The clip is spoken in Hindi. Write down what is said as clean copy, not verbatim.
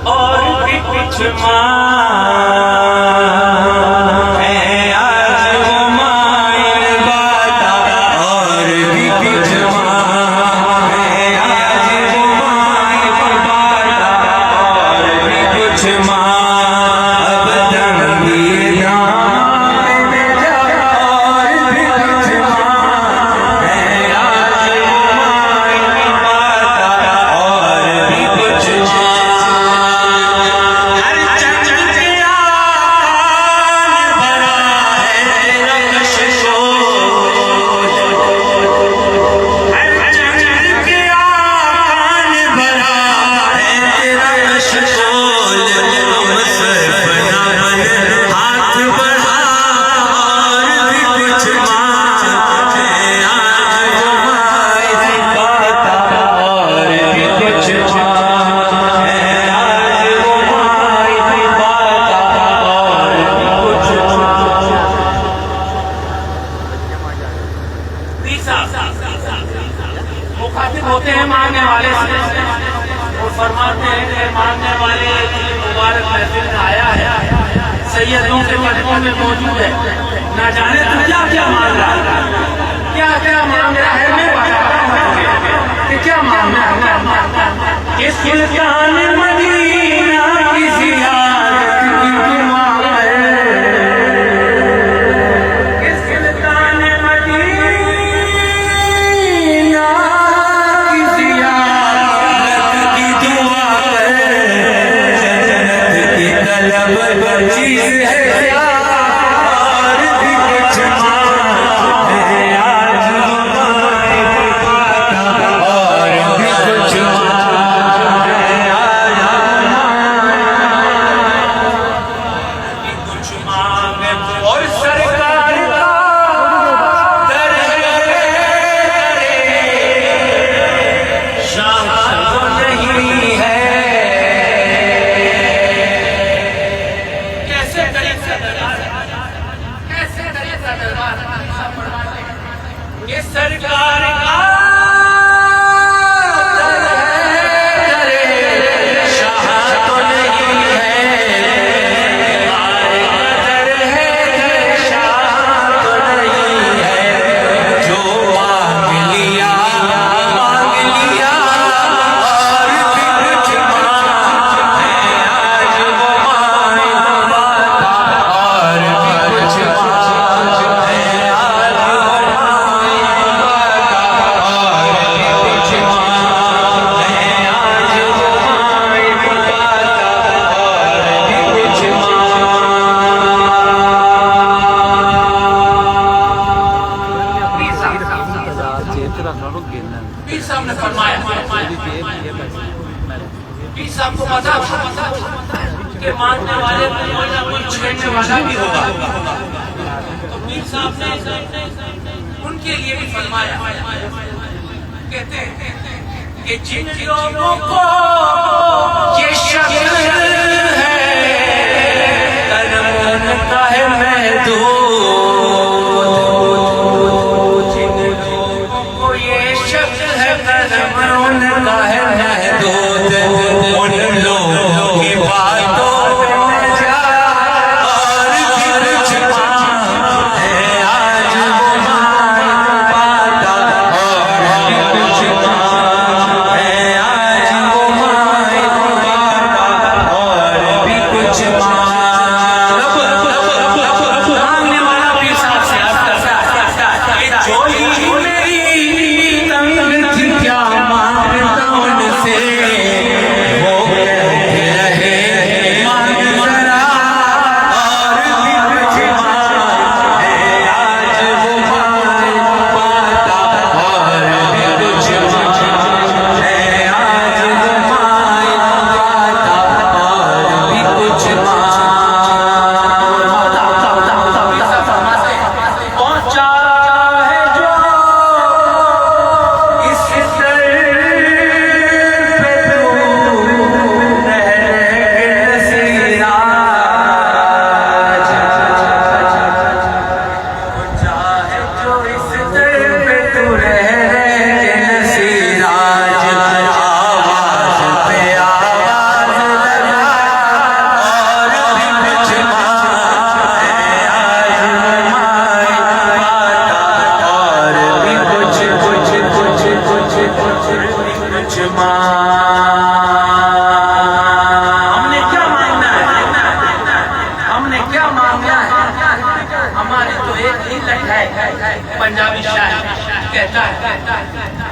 और भी कुछ मुखातिब होते हैं मांगने वाले से और फरमाते हैं कि मांगने वाले मुबारक महफिल में आया है, सैयदों के कदमों में मौजूद है, ना जाने तू क्या क्या मांग रहा है, क्या क्या मांग रहा है। मैं बताता हूँ कि क्या मांग रहा है। कि सुल्तान मदीना की ज़ियारत की दुआ सबको पता कि मानने वाले को कोई ना कोई छेड़ने वाला भी होगा। तो पीर साहब ने उनके लिए भी फरमाया, कहते हैं कि जिन लोगों को ये शक है कर्म उनका है महदूद, जिन लोगों को ये शक है कर्म उनका है महदूद, उन लोगों की बातों में जा और कुछ है आज वो माता और कुछ है आज वो माता और भी कुछ फिर भी कुछ हमने क्या मांगना है, हमने क्या मांगा है? हमारी तो एक ही लट है। पंजाबी शायर कहता है